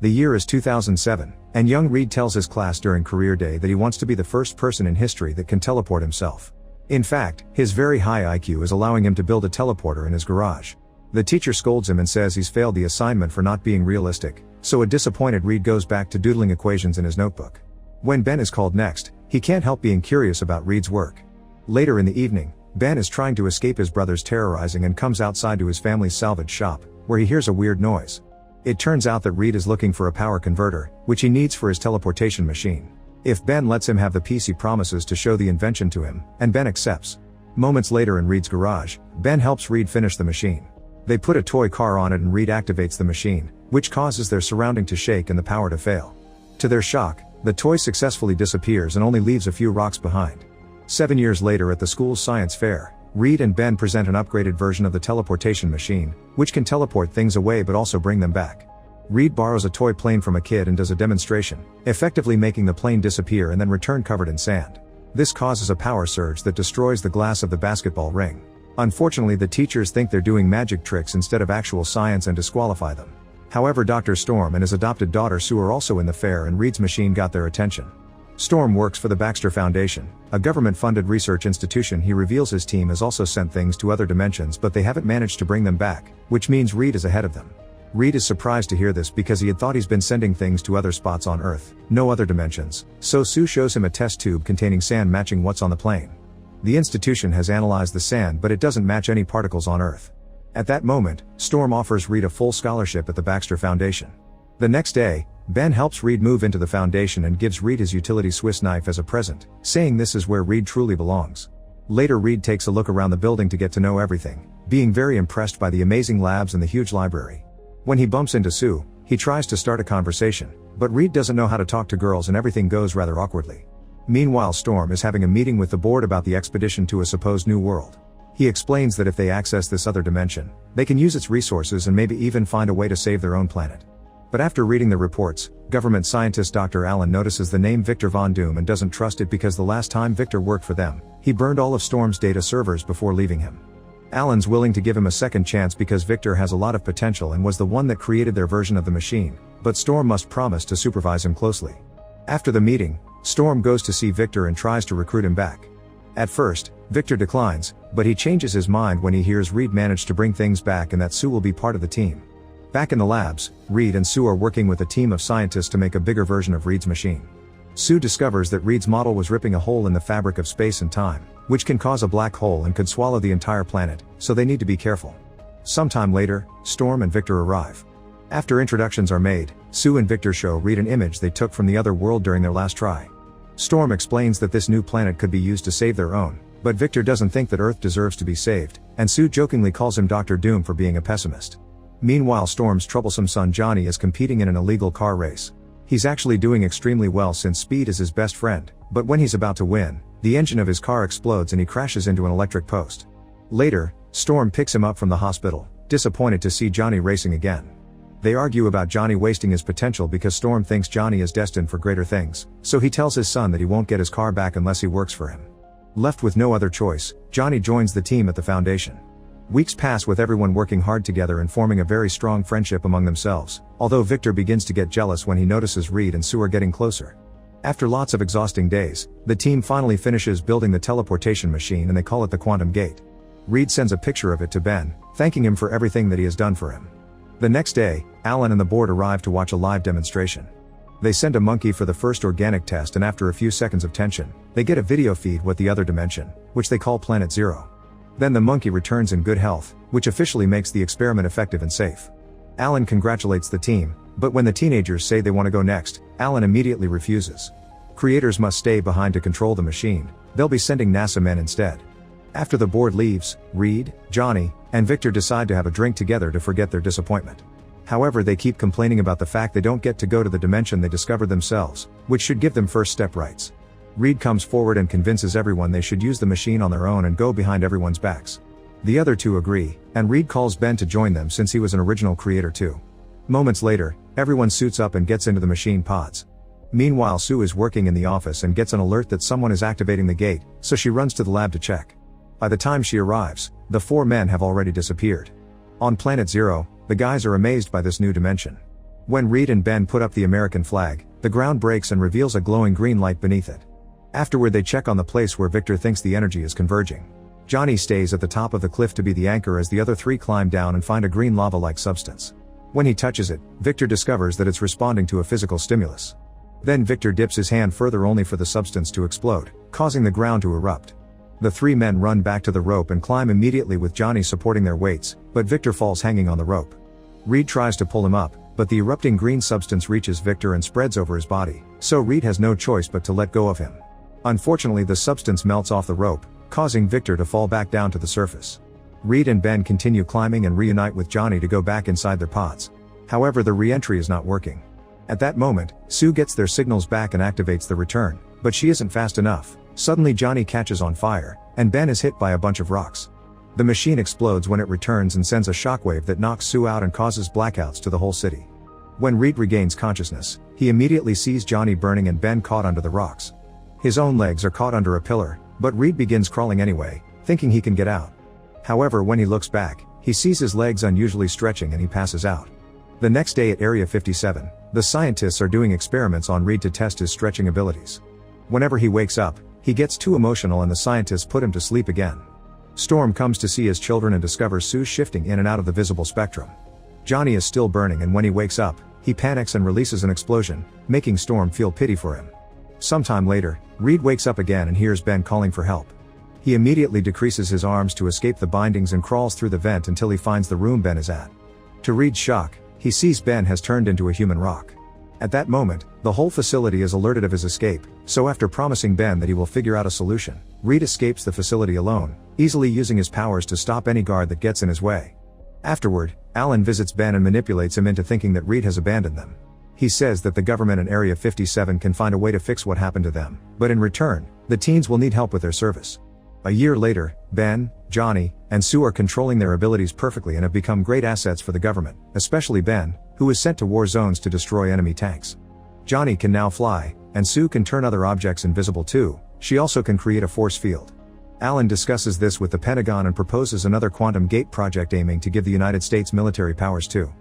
The year is 2007, and young Reed tells his class during career day that he wants to be the first person in history that can teleport himself. In fact, his very high IQ is allowing him to build a teleporter in his garage. The teacher scolds him and says he's failed the assignment for not being realistic, so a disappointed Reed goes back to doodling equations in his notebook. When Ben is called next, he can't help being curious about Reed's work. Later in the evening, Ben is trying to escape his brother's terrorizing and comes outside to his family's salvage shop, where he hears a weird noise. It turns out that Reed is looking for a power converter, which he needs for his teleportation machine. If Ben lets him have the piece, he promises to show the invention to him, and Ben accepts. Moments later in Reed's garage, Ben helps Reed finish the machine. They put a toy car on it and Reed activates the machine, which causes their surrounding to shake and the power to fail. To their shock, the toy successfully disappears and only leaves a few rocks behind. 7 years later at the school's science fair, Reed and Ben present an upgraded version of the teleportation machine, which can teleport things away but also bring them back. Reed borrows a toy plane from a kid and does a demonstration, effectively making the plane disappear and then return covered in sand. This causes a power surge that destroys the glass of the basketball ring. Unfortunately, the teachers think they're doing magic tricks instead of actual science and disqualify them. However, Dr. Storm and his adopted daughter Sue are also in the fair and Reed's machine got their attention. Storm works for the Baxter Foundation, a government-funded research institution. He reveals his team has also sent things to other dimensions but they haven't managed to bring them back, which means Reed is ahead of them. Reed is surprised to hear this because he had thought he's been sending things to other spots on Earth, no other dimensions, so Sue shows him a test tube containing sand matching what's on the plane. The institution has analyzed the sand but it doesn't match any particles on Earth. At that moment, Storm offers Reed a full scholarship at the Baxter Foundation. The next day, Ben helps Reed move into the foundation and gives Reed his utility Swiss knife as a present, saying this is where Reed truly belongs. Later Reed takes a look around the building to get to know everything, being very impressed by the amazing labs and the huge library. When he bumps into Sue, he tries to start a conversation, but Reed doesn't know how to talk to girls and everything goes rather awkwardly. Meanwhile, Storm is having a meeting with the board about the expedition to a supposed new world. He explains that if they access this other dimension, they can use its resources and maybe even find a way to save their own planet. But after reading the reports, government scientist Dr. Allen notices the name Victor Von Doom and doesn't trust it because the last time Victor worked for them, he burned all of Storm's data servers before leaving him. Allen's willing to give him a second chance because Victor has a lot of potential and was the one that created their version of the machine, but Storm must promise to supervise him closely. After the meeting, Storm goes to see Victor and tries to recruit him back. At first, Victor declines, but he changes his mind when he hears Reed managed to bring things back and that Sue will be part of the team. Back in the labs, Reed and Sue are working with a team of scientists to make a bigger version of Reed's machine. Sue discovers that Reed's model was ripping a hole in the fabric of space and time, which can cause a black hole and could swallow the entire planet, so they need to be careful. Sometime later, Storm and Victor arrive. After introductions are made, Sue and Victor show Reed an image they took from the other world during their last try. Storm explains that this new planet could be used to save their own, but Victor doesn't think that Earth deserves to be saved, and Sue jokingly calls him Dr. Doom for being a pessimist. Meanwhile, Storm's troublesome son Johnny is competing in an illegal car race. He's actually doing extremely well since speed is his best friend, but when he's about to win, the engine of his car explodes and he crashes into an electric post. Later, Storm picks him up from the hospital, disappointed to see Johnny racing again. They argue about Johnny wasting his potential because Storm thinks Johnny is destined for greater things, so he tells his son that he won't get his car back unless he works for him. Left with no other choice, Johnny joins the team at the foundation. Weeks pass with everyone working hard together and forming a very strong friendship among themselves, although Victor begins to get jealous when he notices Reed and Sue are getting closer. After lots of exhausting days, the team finally finishes building the teleportation machine and they call it the Quantum Gate. Reed sends a picture of it to Ben, thanking him for everything that he has done for him. The next day, Alan and the board arrive to watch a live demonstration. They send a monkey for the first organic test and after a few seconds of tension, they get a video feed with the other dimension, which they call Planet Zero. Then the monkey returns in good health, which officially makes the experiment effective and safe. Alan congratulates the team, but when the teenagers say they want to go next, Alan immediately refuses. Creators must stay behind to control the machine, they'll be sending NASA men instead. After the board leaves, Reed, Johnny, and Victor decide to have a drink together to forget their disappointment. However, they keep complaining about the fact they don't get to go to the dimension they discovered themselves, which should give them first step rights. Reed comes forward and convinces everyone they should use the machine on their own and go behind everyone's backs. The other two agree, and Reed calls Ben to join them since he was an original creator too. Moments later, everyone suits up and gets into the machine pods. Meanwhile, Sue is working in the office and gets an alert that someone is activating the gate, so she runs to the lab to check. By the time she arrives, the four men have already disappeared. On Planet Zero, the guys are amazed by this new dimension. When Reed and Ben put up the American flag, the ground breaks and reveals a glowing green light beneath it. Afterward they check on the place where Victor thinks the energy is converging. Johnny stays at the top of the cliff to be the anchor as the other three climb down and find a green lava-like substance. When he touches it, Victor discovers that it's responding to a physical stimulus. Then Victor dips his hand further only for the substance to explode, causing the ground to erupt. The three men run back to the rope and climb immediately with Johnny supporting their weights, but Victor falls hanging on the rope. Reed tries to pull him up, but the erupting green substance reaches Victor and spreads over his body, so Reed has no choice but to let go of him. Unfortunately, the substance melts off the rope, causing Victor to fall back down to the surface. Reed and Ben continue climbing and reunite with Johnny to go back inside their pods. However, the re-entry is not working. At that moment, Sue gets their signals back and activates the return, but she isn't fast enough. Suddenly Johnny catches on fire, and Ben is hit by a bunch of rocks. The machine explodes when it returns and sends a shockwave that knocks Sue out and causes blackouts to the whole city. When Reed regains consciousness, he immediately sees Johnny burning and Ben caught under the rocks. His own legs are caught under a pillar, but Reed begins crawling anyway, thinking he can get out. However, when he looks back, he sees his legs unusually stretching and he passes out. The next day at Area 57, the scientists are doing experiments on Reed to test his stretching abilities. Whenever he wakes up, he gets too emotional and the scientists put him to sleep again. Storm comes to see his children and discovers Sue shifting in and out of the visible spectrum. Johnny is still burning and when he wakes up, he panics and releases an explosion, making Storm feel pity for him. Sometime later, Reed wakes up again and hears Ben calling for help. He immediately decreases his arms to escape the bindings and crawls through the vent until he finds the room Ben is at. To Reed's shock, he sees Ben has turned into a human rock. At that moment, the whole facility is alerted of his escape, so after promising Ben that he will figure out a solution, Reed escapes the facility alone, easily using his powers to stop any guard that gets in his way. Afterward, Alan visits Ben and manipulates him into thinking that Reed has abandoned them. He says that the government in Area 57 can find a way to fix what happened to them, but in return, the teens will need help with their service. A year later, Ben, Johnny, and Sue are controlling their abilities perfectly and have become great assets for the government, especially Ben, who is sent to war zones to destroy enemy tanks. Johnny can now fly, and Sue can turn other objects invisible too. She also can create a force field. Alan discusses this with the Pentagon and proposes another quantum gate project aiming to give the United States military powers too.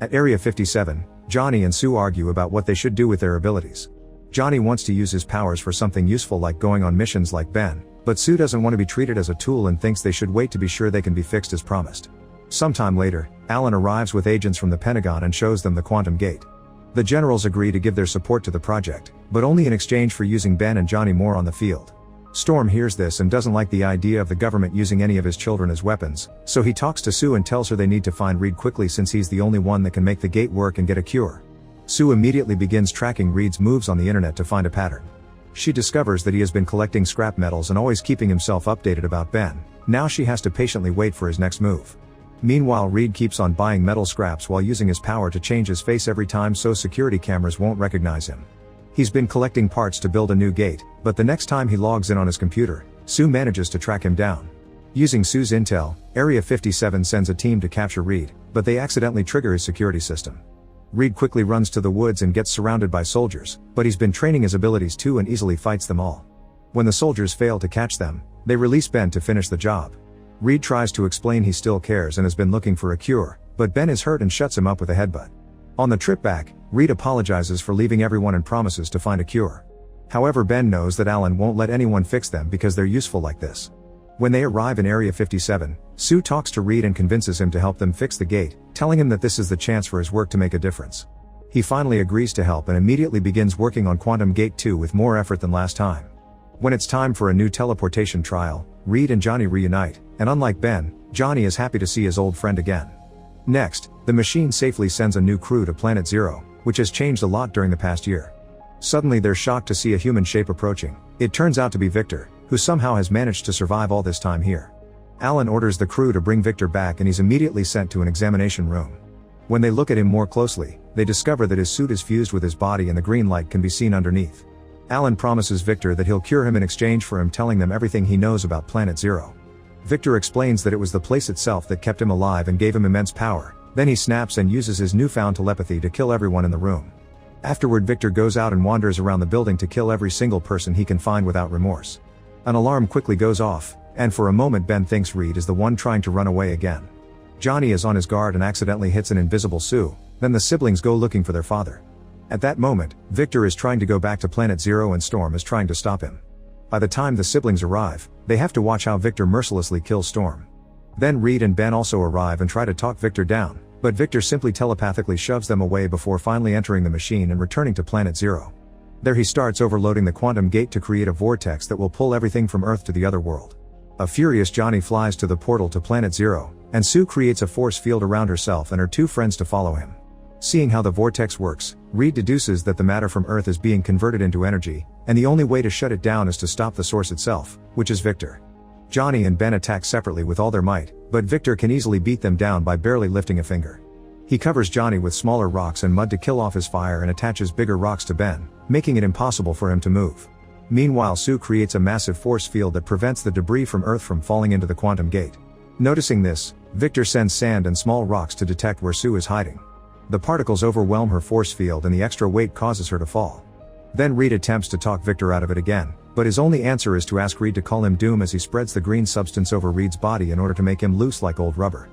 At Area 57, Johnny and Sue argue about what they should do with their abilities. Johnny wants to use his powers for something useful like going on missions like Ben, but Sue doesn't want to be treated as a tool and thinks they should wait to be sure they can be fixed as promised. Sometime later, Alan arrives with agents from the Pentagon and shows them the quantum gate. The generals agree to give their support to the project, but only in exchange for using Ben and Johnny more on the field. Storm hears this and doesn't like the idea of the government using any of his children as weapons, so he talks to Sue and tells her they need to find Reed quickly since he's the only one that can make the gate work and get a cure. Sue immediately begins tracking Reed's moves on the internet to find a pattern. She discovers that he has been collecting scrap metals and always keeping himself updated about Ben. Now she has to patiently wait for his next move. Meanwhile, Reed keeps on buying metal scraps while using his power to change his face every time so security cameras won't recognize him. He's been collecting parts to build a new gate, but the next time he logs in on his computer, Sue manages to track him down. Using Sue's intel, Area 57 sends a team to capture Reed, but they accidentally trigger his security system. Reed quickly runs to the woods and gets surrounded by soldiers, but he's been training his abilities too and easily fights them all. When the soldiers fail to catch them, they release Ben to finish the job. Reed tries to explain he still cares and has been looking for a cure, but Ben is hurt and shuts him up with a headbutt. On the trip back, Reed apologizes for leaving everyone and promises to find a cure. However, Ben knows that Alan won't let anyone fix them because they're useful like this. When they arrive in Area 57, Sue talks to Reed and convinces him to help them fix the gate, telling him that this is the chance for his work to make a difference. He finally agrees to help and immediately begins working on Quantum Gate 2 with more effort than last time. When it's time for a new teleportation trial, Reed and Johnny reunite, and unlike Ben, Johnny is happy to see his old friend again. Next, the machine safely sends a new crew to Planet Zero, which has changed a lot during the past year. Suddenly they're shocked to see a human shape approaching. It turns out to be Victor, who somehow has managed to survive all this time here. Alan orders the crew to bring Victor back and he's immediately sent to an examination room. When they look at him more closely, they discover that his suit is fused with his body and the green light can be seen underneath. Alan promises Victor that he'll cure him in exchange for him telling them everything he knows about Planet Zero. Victor explains that it was the place itself that kept him alive and gave him immense power. Then he snaps and uses his newfound telepathy to kill everyone in the room. Afterward, Victor goes out and wanders around the building to kill every single person he can find without remorse. An alarm quickly goes off, and for a moment Ben thinks Reed is the one trying to run away again. Johnny is on his guard and accidentally hits an invisible Sue, Then the siblings go looking for their father. At that moment, Victor is trying to go back to Planet Zero and Storm is trying to stop him. By the time the siblings arrive, they have to watch how Victor mercilessly kills Storm. Then Reed and Ben also arrive and try to talk Victor down, but Victor simply telepathically shoves them away before finally entering the machine and returning to Planet Zero. There he starts overloading the quantum gate to create a vortex that will pull everything from Earth to the other world. A furious Johnny flies to the portal to Planet Zero, and Sue creates a force field around herself and her two friends to follow him. Seeing how the vortex works, Reed deduces that the matter from Earth is being converted into energy, and the only way to shut it down is to stop the source itself, which is Victor. Johnny and Ben attack separately with all their might, but Victor can easily beat them down by barely lifting a finger. He covers Johnny with smaller rocks and mud to kill off his fire and attaches bigger rocks to Ben, making it impossible for him to move. Meanwhile, Sue creates a massive force field that prevents the debris from Earth from falling into the quantum gate. Noticing this, Victor sends sand and small rocks to detect where Sue is hiding. The particles overwhelm her force field and the extra weight causes her to fall. Then Reed attempts to talk Victor out of it again, but his only answer is to ask Reed to call him Doom as he spreads the green substance over Reed's body in order to make him loose like old rubber.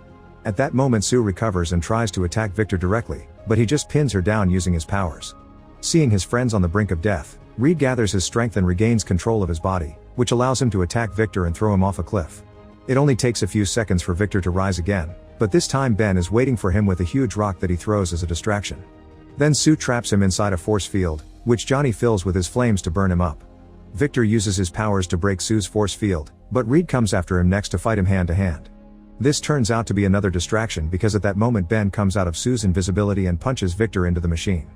At that moment, Sue recovers and tries to attack Victor directly, but he just pins her down using his powers. Seeing his friends on the brink of death, Reed gathers his strength and regains control of his body, which allows him to attack Victor and throw him off a cliff. It only takes a few seconds for Victor to rise again, but this time Ben is waiting for him with a huge rock that he throws as a distraction. Then Sue traps him inside a force field, which Johnny fills with his flames to burn him up. Victor uses his powers to break Sue's force field, but Reed comes after him next to fight him hand to hand. This turns out to be another distraction because at that moment Ben comes out of Sue's invisibility and punches Victor into the machine.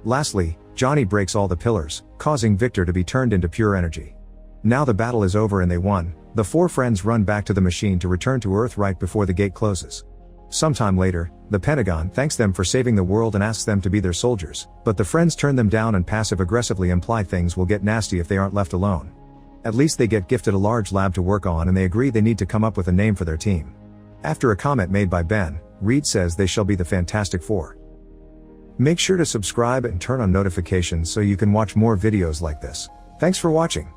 Lastly, Johnny breaks all the pillars, causing Victor to be turned into pure energy. Now the battle is over and they won. The four friends run back to the machine to return to Earth right before the gate closes. Sometime later, the Pentagon thanks them for saving the world and asks them to be their soldiers, but the friends turn them down and passive-aggressively imply things will get nasty if they aren't left alone. At least they get gifted a large lab to work on and they agree they need to come up with a name for their team. After a comment made by Ben, Reed says they shall be the Fantastic Four. Make sure to subscribe and turn on notifications so you can watch more videos like this. Thanks for watching.